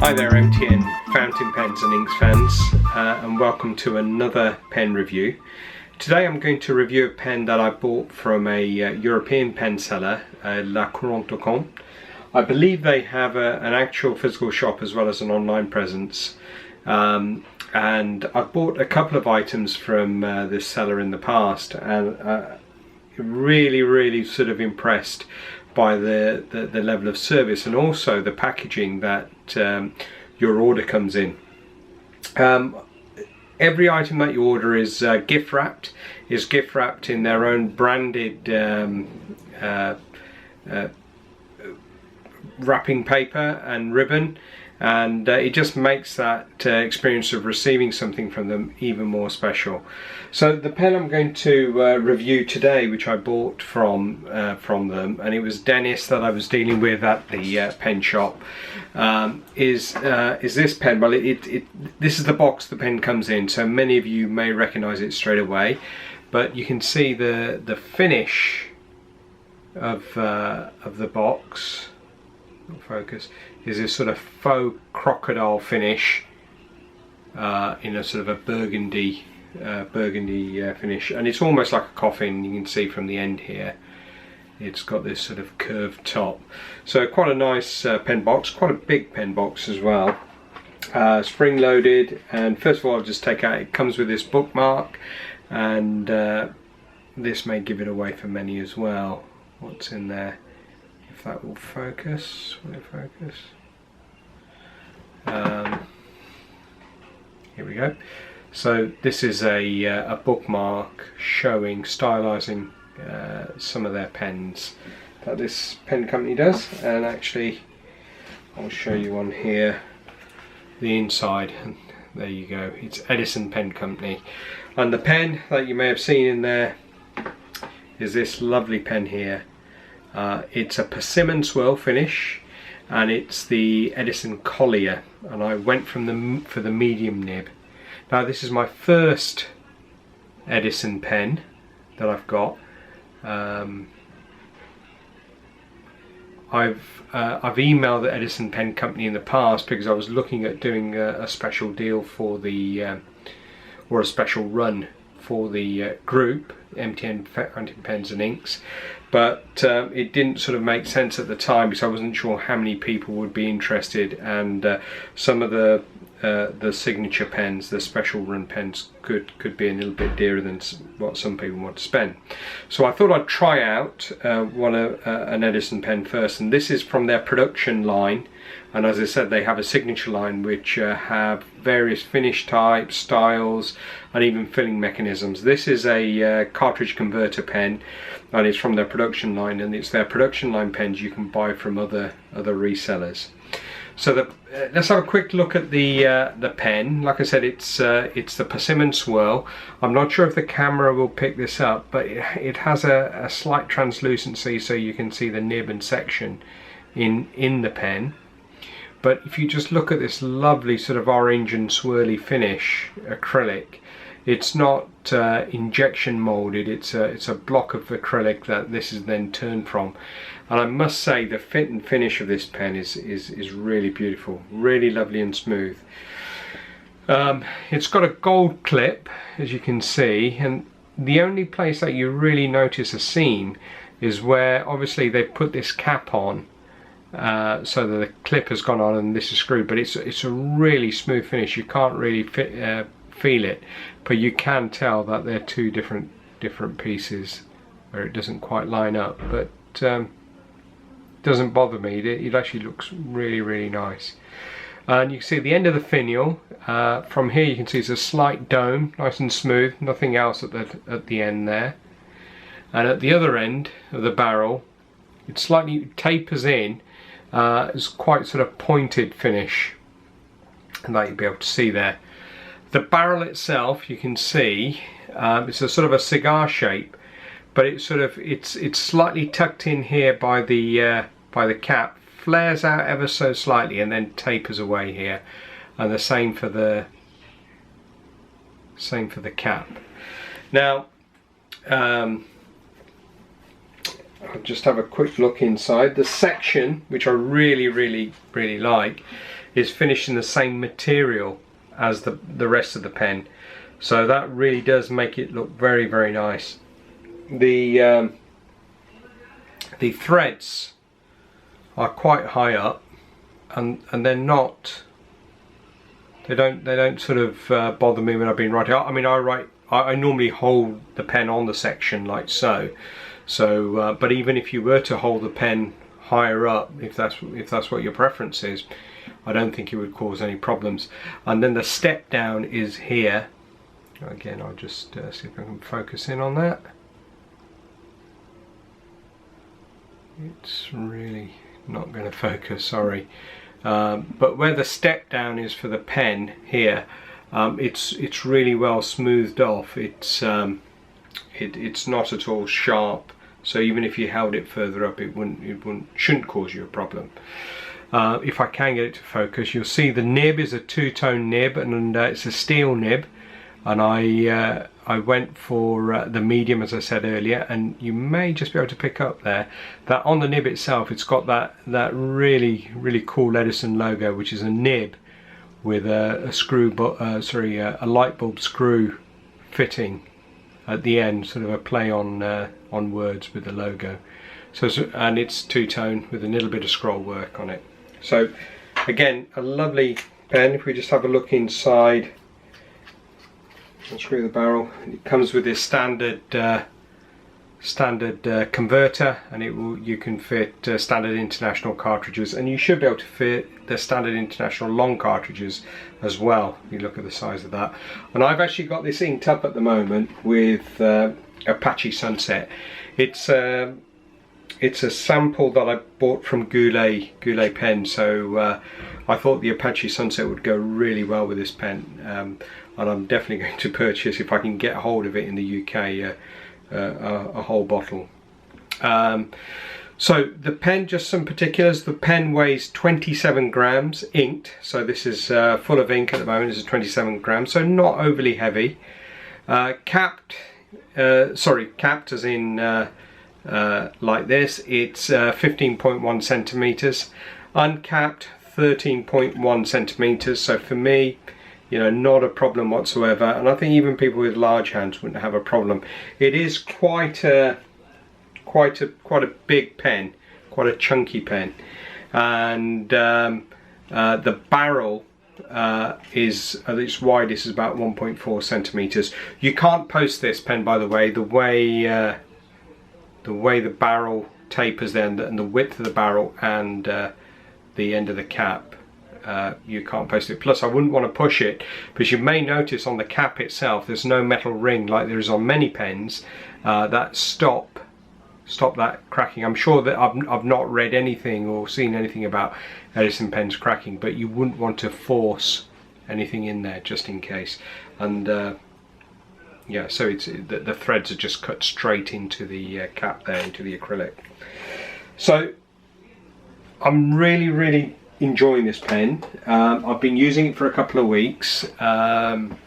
Hi there MTN Fountain Pens and Inks fans, and welcome to another pen review. Today I'm going to review a pen that I bought from a European pen seller, lacouronneducomte. I believe they have an actual physical shop as well as an online presence, and I've bought a couple of items from this seller in the past, and really sort of impressed by the level of service and also the packaging that your order comes in. Every item that you order is gift wrapped in their own branded wrapping paper and ribbon, and it just makes that experience of receiving something from them even more special. So the pen I'm going to review today, which I bought from them, and it was Dennis that I was dealing with at the pen shop, is this pen. Well, this is the box the pen comes in, so many of you may recognize it straight away, but you can see the finish of the box. Focus is this sort of faux crocodile finish in a sort of a burgundy finish, and it's almost like a coffin. You can see from the end here it's got this sort of curved top, so quite a nice pen box, quite a big pen box as well, spring loaded. And first of all, I'll just take out, it comes with this bookmark, and this may give it away for many as well. What's in there? If that will focus, will it focus? Here we go. So this is a bookmark showing, stylizing some of their pens that this pen company does, and actually I'll show you on here the inside, and there you go, it's Edison Pen Company. And the pen that you may have seen in there is this lovely pen here. It's a Persimmon Swirl finish, and it's the Edison Collier, and I went for the medium nib. Now this is my first Edison pen that I've got. I've emailed the Edison Pen Company in the past because I was looking at doing a special deal for the or a special run for the group MTN Fountain Pens and Inks, but it didn't sort of make sense at the time because I wasn't sure how many people would be interested, and some of the signature pens, the special run pens, could be a little bit dearer than what some people want to spend. So I thought I'd try out an Edison pen first, and this is from their production line. And as I said, they have a signature line which have various finish types, styles, and even filling mechanisms. This is a cartridge converter pen, and it's from their production line, and it's their production line pens you can buy from other resellers. So let's have a quick look at the pen. Like I said, it's the Persimmon Swirl. I'm not sure if the camera will pick this up, but it has a slight translucency, so you can see the nib and section in the pen. But if you just look at this lovely sort of orange and swirly finish acrylic, it's not injection molded, it's a block of acrylic that this is then turned from. And I must say the fit and finish of this pen is really beautiful, really lovely and smooth. It's got a gold clip, as you can see, and the only place that you really notice a seam is where obviously they've put this cap on, so that the clip has gone on and this is screwed, but it's a really smooth finish. You can't really feel it, but you can tell that they're two different pieces where it doesn't quite line up, but doesn't bother me. It actually looks really nice. And you can see at the end of the finial, from here you can see it's a slight dome, nice and smooth, nothing else at the end there. And at the other end of the barrel, it slightly tapers in. It's quite sort of pointed finish, and that you'll be able to see there. The barrel itself, you can see, it's a sort of a cigar shape, but it's slightly tucked in here by the cap, flares out ever so slightly, and then tapers away here. And the same for the cap. Now, I'll just have a quick look inside. The section, which I really like, is finished in the same material as the rest of the pen, so that really does make it look very, very nice. The threads are quite high up, and they're not. They don't sort of bother me when I've been writing. I mean, I normally hold the pen on the section like so. But even if you were to hold the pen higher up, if that's what your preference is, I don't think it would cause any problems. And then the step down is here. Again, I'll just see if I can focus in on that. It's really not going to focus, sorry. But where the step down is for the pen here, it's really well smoothed off. It's not at all sharp, so even if you held it further up, it shouldn't cause you a problem. If I can get it to focus, you'll see the nib is a two-tone nib, and it's a steel nib, and I went for the medium, as I said earlier, and you may just be able to pick up there that on the nib itself it's got that really, really cool Edison logo, which is a nib with a light bulb screw fitting at the end, sort of a play on words with the logo. So, and it's two-tone with a little bit of scroll work on it. So again, a lovely pen. If we just have a look inside, unscrew the barrel, it comes with this standard converter, and you can fit standard international cartridges, and you should be able to fit the standard international long cartridges as well. You look at the size of that. And I've actually got this inked up at the moment with Apache Sunset. It's a sample that I bought from Goulet pen, so I thought the Apache Sunset would go really well with this pen, and I'm definitely going to purchase, if I can get hold of it in the UK, a whole bottle. So the pen, just some particulars. The pen weighs 27 grams inked, so this is full of ink at the moment. This is 27 grams, so not overly heavy. Capped as in like this, it's 15.1 centimeters. Uncapped, 13.1 centimeters. So for me, you know, not a problem whatsoever, and I think even people with large hands wouldn't have a problem. It is quite a big pen, quite a chunky pen, and the barrel is at its widest is about 1.4 centimeters. You can't post this pen, by the way. The way the barrel tapers then, and the width of the barrel and the end of the cap, you can't post it. Plus I wouldn't want to push it, because you may notice on the cap itself there's no metal ring like there is on many pens that stop that cracking. I'm sure that I've not read anything or seen anything about Edison pens cracking, but you wouldn't want to force anything in there just in case. And yeah, so it's the threads are just cut straight into the cap there, into the acrylic. So I'm really enjoying this pen. I've been using it for a couple of weeks, and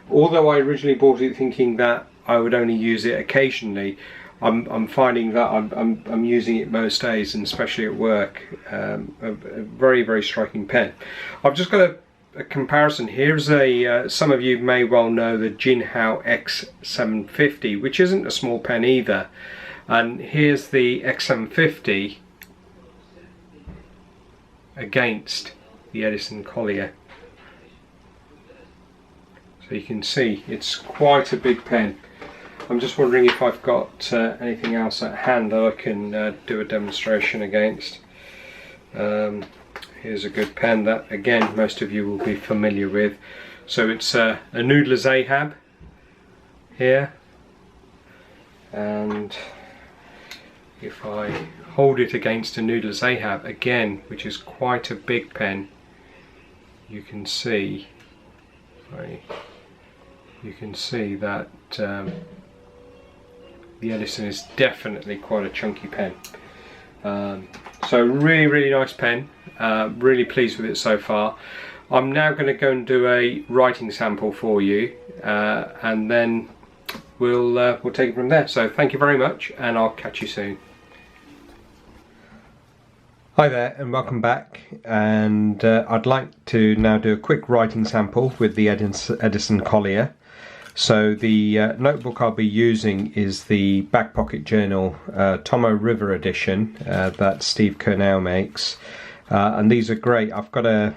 although I originally bought it thinking that I would only use it occasionally, I'm finding that I'm using it most days, and especially at work. A very striking pen. I've just got a comparison. Here's some of you may well know the Jinhao X750, which isn't a small pen either, and here's the X750 against the Edison Collier. So you can see it's quite a big pen. I'm just wondering if I've got anything else at hand that I can do a demonstration against. Here's a good pen that, again, most of you will be familiar with. So it's a Noodlers Ahab here, and if I hold it against a Noodlers Ahab again, which is quite a big pen, you can see that the Edison is definitely quite a chunky pen. So really nice pen. Really pleased with it so far. I'm now going to go and do a writing sample for you, and then we'll take it from there. So thank you very much, and I'll catch you soon. Hi there and welcome back, and I'd like to now do a quick writing sample with the Edison Collier. So the notebook I'll be using is the Back Pocket Journal Tomo River edition that Steve Kernell makes, and these are great. I've got a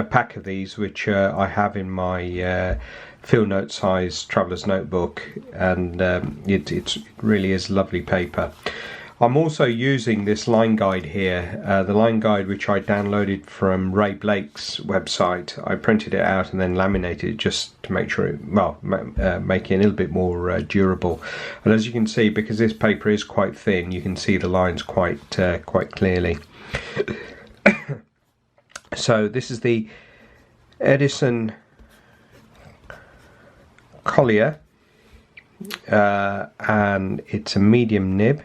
pack of these which I have in my field note size traveller's notebook, and it really is lovely paper. I'm also using this line guide here, the line guide which I downloaded from Ray Blake's website. I printed it out and then laminated it just to make sure it, make it a little bit more durable. And as you can see, because this paper is quite thin, you can see the lines quite clearly. So this is the Edison Collier, and it's a medium nib.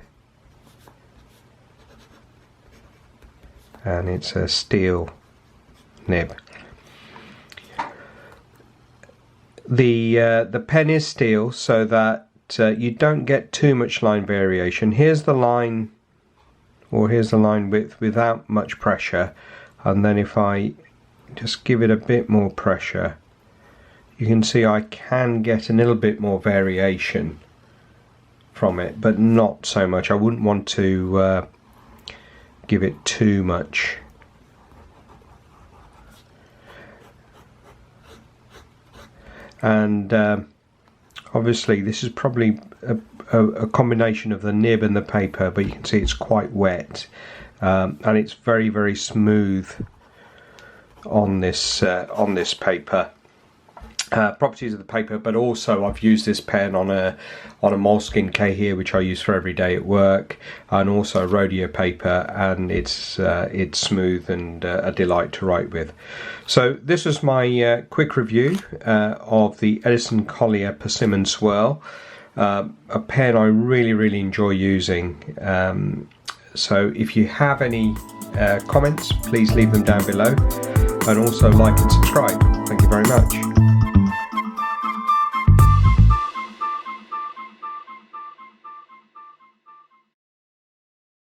And it's a steel nib. The pen is steel, so that you don't get too much line variation. Here's the line, or here's the line width without much pressure, and then if I just give it a bit more pressure, you can see I can get a little bit more variation from it, but not so much. I wouldn't want to give it too much. And obviously this is probably a combination of the nib and the paper, but you can see it's quite wet, and it's very smooth on this paper. Properties of the paper, but also I've used this pen on a moleskin Kahir, which I use for every day at work, and also rodeo paper, and it's smooth and a delight to write with. So this was my quick review of the Edison Collier Persimmon Swirl, a pen I really enjoy using. So if you have any comments, please leave them down below, and also like and subscribe. Thank you very much.